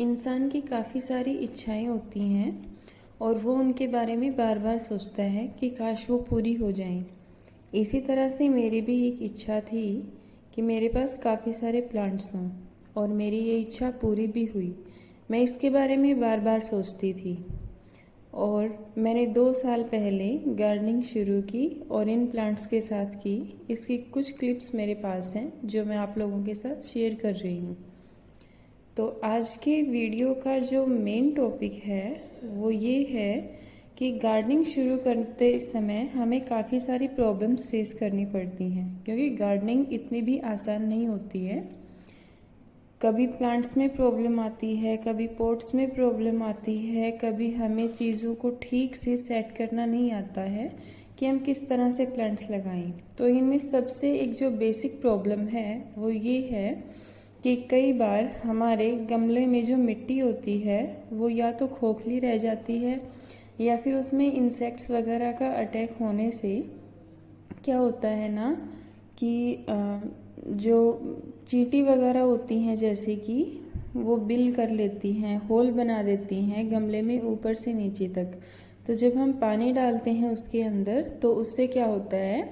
इंसान की काफ़ी सारी इच्छाएं होती हैं और वो उनके बारे में बार बार सोचता है कि काश वो पूरी हो जाएं। इसी तरह से मेरी भी एक इच्छा थी कि मेरे पास काफ़ी सारे प्लांट्स हों और मेरी ये इच्छा पूरी भी हुई। मैं इसके बारे में बार बार सोचती थी और मैंने 2 साल पहले गार्डनिंग शुरू की और इन प्लांट्स के साथ की। इसकी कुछ क्लिप्स मेरे पास हैं जो मैं आप लोगों के साथ शेयर कर रही हूँ। तो आज के वीडियो का जो मेन टॉपिक है वो ये है कि गार्डनिंग शुरू करते समय हमें काफ़ी सारी प्रॉब्लम्स फेस करनी पड़ती हैं, क्योंकि गार्डनिंग इतनी भी आसान नहीं होती है। कभी प्लांट्स में प्रॉब्लम आती है, कभी पॉट्स में प्रॉब्लम आती है, कभी हमें चीज़ों को ठीक से सेट करना नहीं आता है कि हम किस तरह से प्लांट्स लगाएं। तो इनमें सबसे एक जो बेसिक प्रॉब्लम है वो ये है कि कई बार हमारे गमले में जो मिट्टी होती है वो या तो खोखली रह जाती है या फिर उसमें इंसेक्ट्स वगैरह का अटैक होने से क्या होता है ना कि जो चींटी वगैरह होती हैं जैसे कि वो बिल कर लेती हैं, होल बना देती हैं गमले में ऊपर से नीचे तक। तो जब हम पानी डालते हैं उसके अंदर तो उससे क्या होता है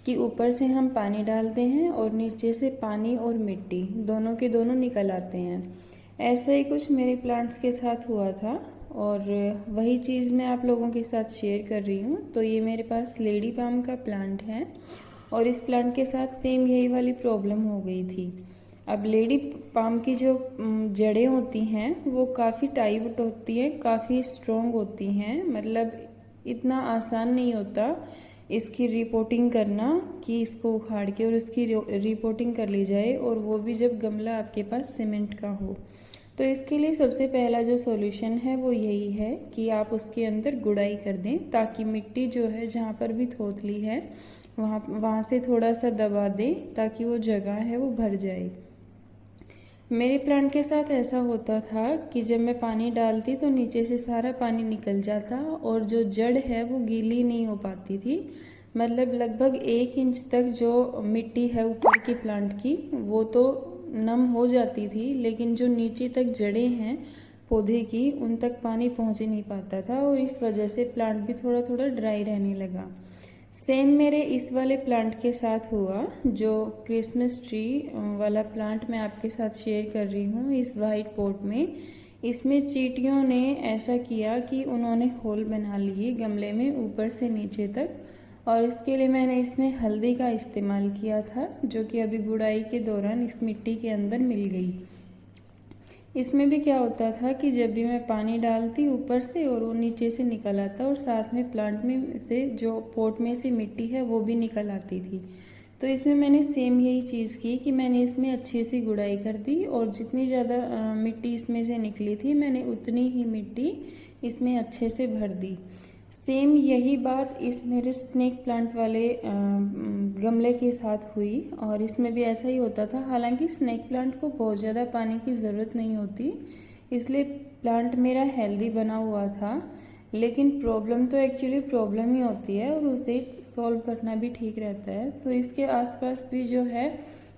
कि ऊपर से हम पानी डालते हैं और नीचे से पानी और मिट्टी दोनों के दोनों निकल आते हैं। ऐसा ही कुछ मेरे प्लांट्स के साथ हुआ था और वही चीज़ मैं आप लोगों के साथ शेयर कर रही हूँ। तो ये मेरे पास लेडी पाम का प्लांट है और इस प्लांट के साथ सेम यही वाली प्रॉब्लम हो गई थी। अब लेडी पाम की जो जड़ें होती हैं वो काफ़ी टाइट होती हैं, काफ़ी स्ट्रॉन्ग होती हैं। मतलब इतना आसान नहीं होता इसकी रिपोर्टिंग करना कि इसको उखाड़ के और उसकी रिपोर्टिंग कर ली जाए, और वो भी जब गमला आपके पास सीमेंट का हो। तो इसके लिए सबसे पहला जो सॉल्यूशन है वो यही है कि आप उसके अंदर गुड़ाई कर दें, ताकि मिट्टी जो है जहाँ पर भी थोथली है वहाँ से थोड़ा सा दबा दें ताकि वो जगह है वो भर जाए। मेरे प्लांट के साथ ऐसा होता था कि जब मैं पानी डालती तो नीचे से सारा पानी निकल जाता और जो जड़ है वो गीली नहीं हो पाती थी। मतलब लगभग 1 इंच तक जो मिट्टी है ऊपर की प्लांट की वो तो नम हो जाती थी, लेकिन जो नीचे तक जड़ें हैं पौधे की उन तक पानी पहुंच ही नहीं पाता था और इस वजह से प्लांट भी थोड़ा थोड़ा ड्राई रहने लगा। सेम मेरे इस वाले प्लांट के साथ हुआ, जो क्रिसमस ट्री वाला प्लांट मैं आपके साथ शेयर कर रही हूँ इस वाइट पॉट में। इसमें चींटियों ने ऐसा किया कि उन्होंने होल बना लिए गमले में ऊपर से नीचे तक, और इसके लिए मैंने इसमें हल्दी का इस्तेमाल किया था जो कि अभी गुड़ाई के दौरान इस मिट्टी के अंदर मिल गई। इसमें भी क्या होता था कि जब भी मैं पानी डालती ऊपर से और वो नीचे से निकल आता और साथ में प्लांट में से जो पॉट में से मिट्टी है वो भी निकल आती थी। तो इसमें मैंने सेम यही चीज़ की कि मैंने इसमें अच्छी सी गुड़ाई कर दी और जितनी ज़्यादा मिट्टी इसमें से निकली थी मैंने उतनी ही मिट्टी इसमें अच्छे से भर दी। सेम यही बात इस मेरे स्नेक प्लांट वाले गमले के साथ हुई और इसमें भी ऐसा ही होता था। हालांकि स्नेक प्लांट को बहुत ज़्यादा पानी की ज़रूरत नहीं होती, इसलिए प्लांट मेरा हेल्दी बना हुआ था, लेकिन प्रॉब्लम तो एक्चुअली प्रॉब्लम ही होती है और उसे सॉल्व करना भी ठीक रहता है। तो इसके आसपास भी जो है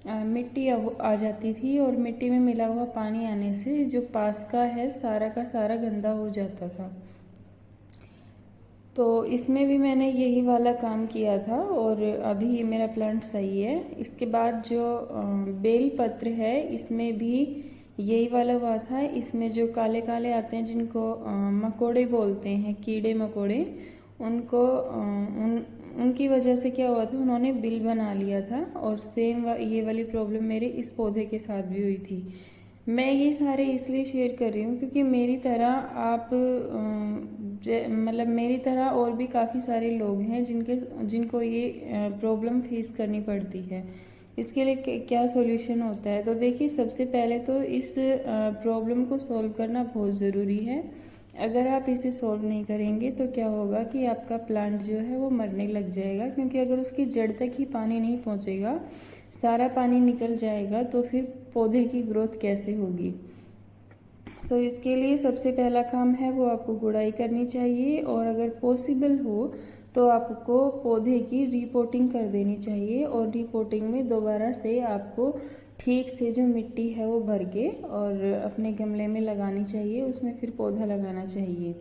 मिट्टी आ जाती थी और मिट्टी में मिला हुआ पानी आने से जो पास का है सारा का सारा गंदा हो जाता था। तो इसमें भी मैंने यही वाला काम किया था और अभी ये मेरा प्लांट सही है। इसके बाद जो बेल पत्र है इसमें भी यही वाला हुआ था। इसमें जो काले काले आते हैं जिनको मकोड़े बोलते हैं, कीड़े मकोड़े, उनको उनकी वजह से क्या हुआ था, उन्होंने बिल बना लिया था और सेम ये वाली प्रॉब्लम मेरे इस पौधे के साथ भी हुई थी। मैं ये सारे इसलिए शेयर कर रही हूँ क्योंकि मेरी तरह आप मतलब मेरी तरह और भी काफ़ी सारे लोग हैं जिनको ये प्रॉब्लम फेस करनी पड़ती है। इसके लिए क्या सॉल्यूशन होता है, तो देखिए सबसे पहले तो इस प्रॉब्लम को सॉल्व करना बहुत ज़रूरी है। अगर आप इसे सॉल्व नहीं करेंगे तो क्या होगा कि आपका प्लांट जो है वो मरने लग जाएगा, क्योंकि अगर उसकी जड़ तक ही पानी नहीं पहुंचेगा, सारा पानी निकल जाएगा, तो फिर पौधे की ग्रोथ कैसे होगी। तो इसके लिए सबसे पहला काम है वो आपको गुड़ाई करनी चाहिए और अगर पॉसिबल हो तो आपको पौधे की रिपोर्टिंग कर देनी चाहिए और रिपोर्टिंग में दोबारा से आपको ठीक से जो मिट्टी है वो भर के और अपने गमले में लगानी चाहिए, उसमें फिर पौधा लगाना चाहिए।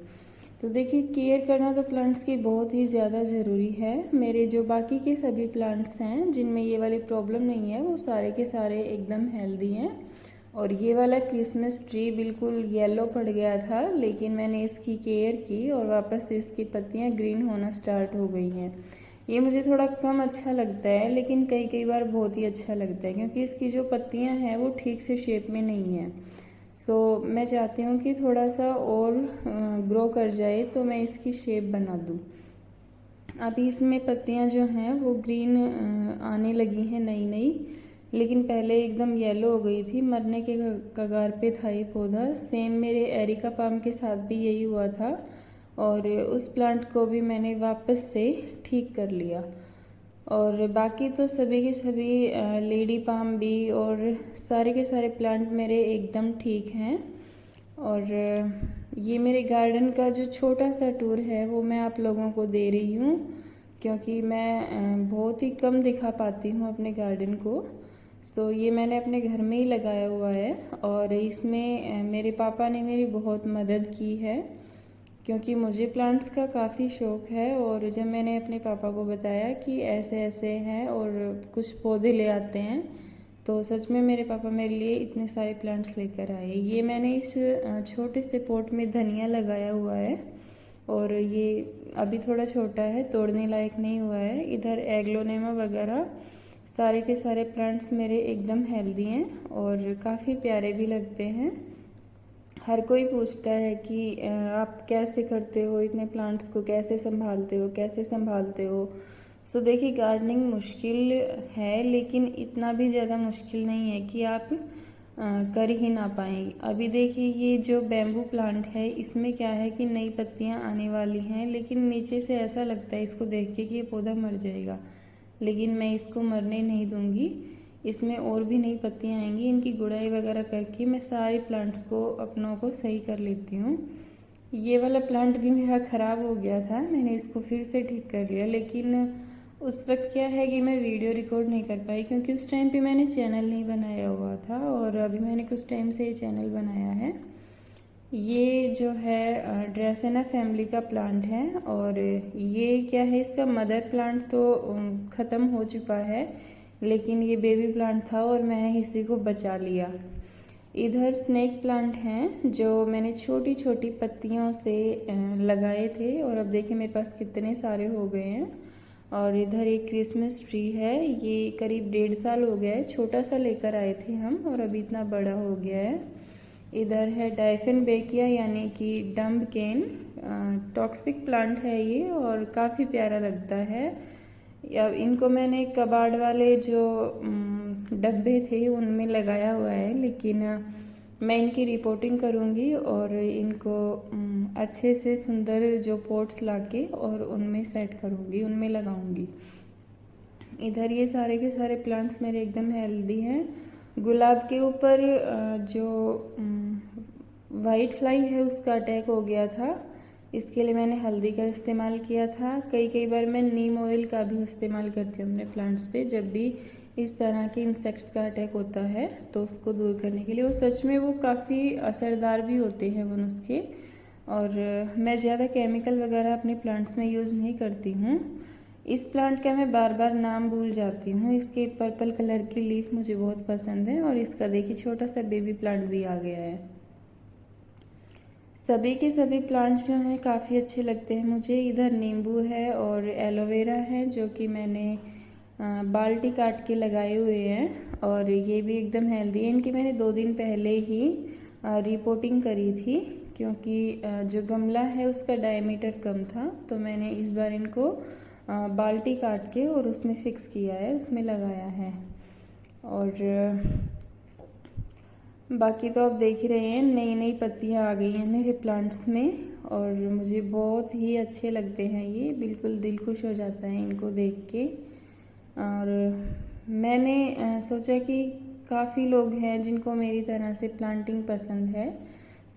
तो देखिए केयर करना तो प्लांट्स की बहुत ही ज़्यादा ज़रूरी है। मेरे जो बाकी के सभी प्लांट्स हैं जिनमें ये वाली प्रॉब्लम नहीं है वो सारे के सारे एकदम हेल्दी हैं। और ये वाला क्रिसमस ट्री बिल्कुल येलो पड़ गया था, लेकिन मैंने इसकी केयर की और वापस से इसकी पत्तियां ग्रीन होना स्टार्ट हो गई हैं। ये मुझे थोड़ा कम अच्छा लगता है, लेकिन कई कई बार बहुत ही अच्छा लगता है क्योंकि इसकी जो पत्तियां हैं वो ठीक से शेप में नहीं है। मैं चाहती हूँ कि थोड़ा सा और ग्रो कर जाए तो मैं इसकी शेप बना दूँ। अभी इसमें पत्तियां जो हैं वो ग्रीन आने लगी हैं नई नई, लेकिन पहले एकदम येलो हो गई थी, मरने के कगार पे था ये पौधा। सेम मेरे एरिका पाम के साथ भी यही हुआ था और उस प्लांट को भी मैंने वापस से ठीक कर लिया। और बाकी तो सभी के सभी लेडी पाम भी और सारे के सारे प्लांट मेरे एकदम ठीक हैं। और ये मेरे गार्डन का जो छोटा सा टूर है वो मैं आप लोगों को दे रही हूँ, क्योंकि मैं बहुत ही कम दिखा पाती हूँ अपने गार्डन को। ये मैंने अपने घर में ही लगाया हुआ है और इसमें मेरे पापा ने मेरी बहुत मदद की है, क्योंकि मुझे प्लांट्स का काफ़ी शौक़ है। और जब मैंने अपने पापा को बताया कि ऐसे ऐसे हैं और कुछ पौधे ले आते हैं, तो सच में मेरे पापा मेरे लिए इतने सारे प्लांट्स लेकर आए। ये मैंने इस छोटे से पॉट में धनिया लगाया हुआ है और ये अभी थोड़ा छोटा है, तोड़ने लायक नहीं हुआ है। इधर एग्लोनेमा वगैरह सारे के सारे प्लांट्स मेरे एकदम हेल्दी हैं और काफ़ी प्यारे भी लगते हैं। हर कोई पूछता है कि आप कैसे करते हो, इतने प्लांट्स को कैसे संभालते हो, कैसे संभालते हो। देखिए गार्डनिंग मुश्किल है, लेकिन इतना भी ज़्यादा मुश्किल नहीं है कि आप कर ही ना पाएँ। अभी देखिए ये जो बैम्बू प्लांट है इसमें क्या है कि नई पत्तियां आने वाली हैं, लेकिन नीचे से ऐसा लगता है इसको देख के कि ये पौधा मर जाएगा, लेकिन मैं इसको मरने नहीं दूंगी। इसमें और भी नई पत्तियां आएंगी, इनकी गुड़ाई वगैरह करके मैं सारे प्लांट्स को अपनों को सही कर लेती हूँ। ये वाला प्लांट भी मेरा ख़राब हो गया था, मैंने इसको फिर से ठीक कर लिया, लेकिन उस वक्त क्या है कि मैं वीडियो रिकॉर्ड नहीं कर पाई क्योंकि उस टाइम पे मैंने चैनल नहीं बनाया हुआ था और अभी मैंने कुछ टाइम से ये चैनल बनाया है। ये जो है ड्रेसेना फैमिली का प्लांट है और ये क्या है, इसका मदर प्लांट तो ख़त्म हो चुका है, लेकिन ये बेबी प्लांट था और मैंने इसी को बचा लिया। इधर स्नेक प्लांट हैं जो मैंने छोटी छोटी पत्तियों से लगाए थे और अब देखिए मेरे पास कितने सारे हो गए हैं। और इधर एक क्रिसमस ट्री है, ये करीब 1.5 साल हो गया है, छोटा सा लेकर आए थे हम और अभी इतना बड़ा हो गया है। इधर है डाइफेनबेकिया यानी कि डम्ब केन, टॉक्सिक प्लांट है ये और काफ़ी प्यारा लगता है। अब इनको मैंने कबाड़ वाले जो डब्बे थे उनमें लगाया हुआ है, लेकिन मैं इनकी रिपोर्टिंग करूँगी और इनको अच्छे से सुंदर जो पॉट्स लाके और उनमें सेट करूँगी, उनमें लगाऊँगी। इधर ये सारे के सारे प्लांट्स मेरे एकदम हेल्दी हैं। गुलाब के ऊपर जो वाइट फ्लाई है उसका अटैक हो गया था, इसके लिए मैंने हल्दी का इस्तेमाल किया था। कई बार मैं नीम ऑयल का भी इस्तेमाल करती हूँ अपने प्लांट्स पे जब भी इस तरह के इंसेक्ट्स का अटैक होता है तो उसको दूर करने के लिए, और सच में वो काफ़ी असरदार भी होते हैं वो नुस्खे। और मैं ज़्यादा केमिकल वगैरह अपने प्लांट्स में यूज़ नहीं करती हूँ। इस प्लांट का मैं बार बार नाम भूल जाती हूँ, इसके पर्पल कलर की लीफ मुझे बहुत पसंद है और इसका देखिए छोटा सा बेबी प्लांट भी आ गया है। सभी के सभी प्लांट्स जो हैं काफ़ी अच्छे लगते हैं मुझे। इधर नींबू है और एलोवेरा है जो कि मैंने बाल्टी काट के लगाए हुए हैं और ये भी एकदम हेल्दी है। इनकी मैंने 2 दिन पहले ही रिपोर्टिंग करी थी क्योंकि जो गमला है उसका डायमीटर कम था, तो मैंने इस बार इनको बाल्टी काट के और उसमें फिक्स किया है, उसमें लगाया है। और बाकी तो आप देख ही रहे हैं नई नई पत्तियां आ गई हैं मेरे प्लांट्स में और मुझे बहुत ही अच्छे लगते हैं ये, बिल्कुल दिल खुश हो जाता है इनको देख के। और मैंने सोचा कि काफ़ी लोग हैं जिनको मेरी तरह से प्लांटिंग पसंद है,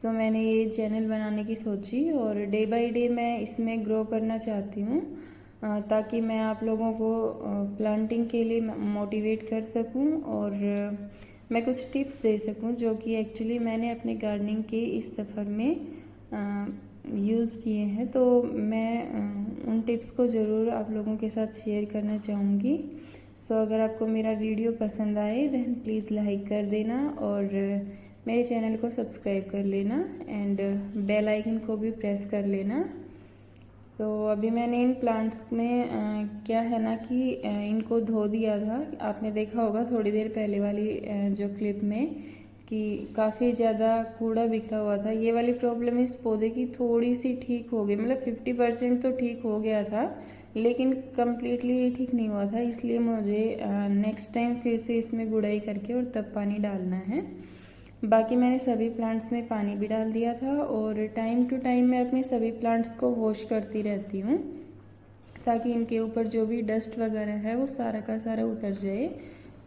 मैंने ये चैनल बनाने की सोची और डे बाय डे मैं इसमें ग्रो करना चाहती हूँ ताकि मैं आप लोगों को प्लांटिंग के लिए मोटिवेट कर सकूं और मैं कुछ टिप्स दे सकूं जो कि एक्चुअली मैंने अपने गार्डनिंग के इस सफ़र में यूज़ किए हैं। तो मैं उन टिप्स को ज़रूर आप लोगों के साथ शेयर करना चाहूँगी। सो अगर आपको मेरा वीडियो पसंद आए देन प्लीज़ लाइक कर देना और मेरे चैनल को सब्सक्राइब कर लेना एंड बेल आइकन को भी प्रेस कर लेना। तो अभी मैंने इन प्लांट्स में क्या है ना कि इनको धो दिया था। आपने देखा होगा थोड़ी देर पहले वाली जो क्लिप में कि काफ़ी ज़्यादा कूड़ा बिखरा हुआ था। ये वाली प्रॉब्लम इस पौधे की थोड़ी सी ठीक हो गई, मतलब 50% तो ठीक हो गया था, लेकिन कम्प्लीटली ठीक नहीं हुआ था। इसलिए मुझे नेक्स्ट टाइम फिर से इसमें गुड़ाई करके और तब पानी डालना है। बाकी मैंने सभी प्लांट्स में पानी भी डाल दिया था और टाइम टू टाइम मैं अपने सभी प्लांट्स को वॉश करती रहती हूँ ताकि इनके ऊपर जो भी डस्ट वगैरह है वो सारा का सारा उतर जाए।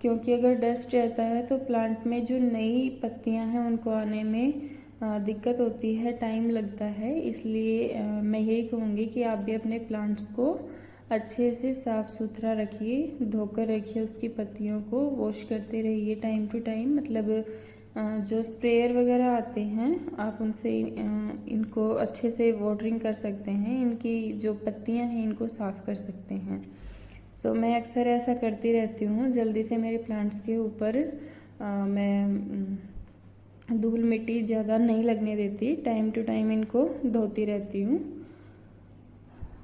क्योंकि अगर डस्ट रहता है तो प्लांट में जो नई पत्तियां हैं उनको आने में दिक्कत होती है, टाइम लगता है। इसलिए मैं यही कहूँगी कि आप भी अपने प्लांट्स को अच्छे से साफ़ सुथरा रखिए, धोकर रखिए, उसकी पत्तियों को वॉश करते रहिए टाइम टू टाइम। मतलब जो स्प्रेयर वगैरह आते हैं आप उनसे इनको अच्छे से वाटरिंग कर सकते हैं, इनकी जो पत्तियां हैं इनको साफ़ कर सकते हैं। सो मैं अक्सर ऐसा करती रहती हूँ। जल्दी से मेरे प्लांट्स के ऊपर मैं धूल मिट्टी ज़्यादा नहीं लगने देती, टाइम टू टाइम इनको धोती रहती हूँ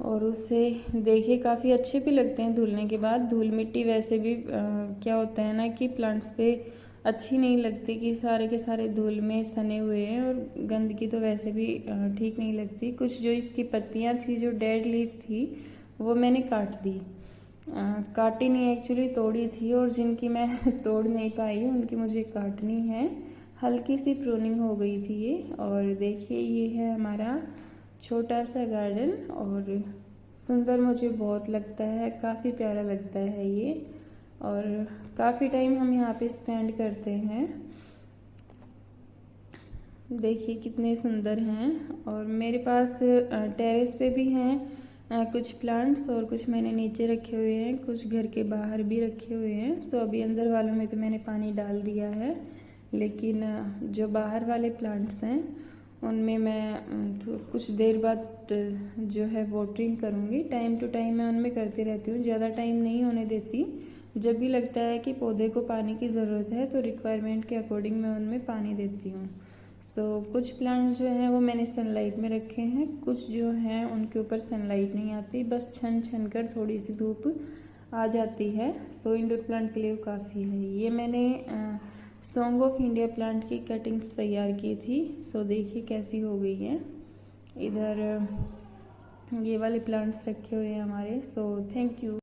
और उससे देखिए काफ़ी अच्छे भी लगते हैं धुलने के बाद। धूल मिट्टी वैसे भी क्या होता है ना कि प्लांट्स पे अच्छी नहीं लगती कि सारे के सारे धूल में सने हुए हैं, और गंदगी तो वैसे भी ठीक नहीं लगती। कुछ जो इसकी पत्तियां थी जो डेड लीफ थी वो मैंने काट दी, काटी नहीं एक्चुअली तोड़ी थी, और जिनकी मैं तोड़ नहीं पाई उनकी मुझे काटनी है। हल्की सी प्रूनिंग हो गई थी ये। और देखिए ये है हमारा छोटा सा गार्डन और सुंदर मुझे बहुत लगता है, काफ़ी प्यारा लगता है ये, और काफ़ी टाइम हम यहाँ पे स्पेंड करते हैं। देखिए कितने सुंदर हैं। और मेरे पास टेरेस पे भी हैं कुछ प्लांट्स, और कुछ मैंने नीचे रखे हुए हैं, कुछ घर के बाहर भी रखे हुए हैं। सो अभी अंदर वालों में तो मैंने पानी डाल दिया है, लेकिन जो बाहर वाले प्लांट्स हैं उनमें मैं कुछ देर बाद जो है वाटरिंग करूँगी। टाइम टू टाइम मैं उनमें करती रहती हूँ, ज़्यादा टाइम नहीं होने देती। जब भी लगता है कि पौधे को पानी की ज़रूरत है तो रिक्वायरमेंट के अकॉर्डिंग मैं उनमें पानी देती हूँ। सो कुछ प्लांट्स जो हैं वो मैंने सनलाइट में रखे हैं, कुछ जो हैं उनके ऊपर सनलाइट नहीं आती, बस छन छन कर थोड़ी सी धूप आ जाती है। सो इंडोर प्लांट के लिए वो काफ़ी है। ये मैंने सॉन्ग ऑफ इंडिया प्लांट की कटिंग्स तैयार की थी। सो देखिए कैसी हो गई है। इधर ये वाले प्लांट्स रखे हुए हैं हमारे। So thank you.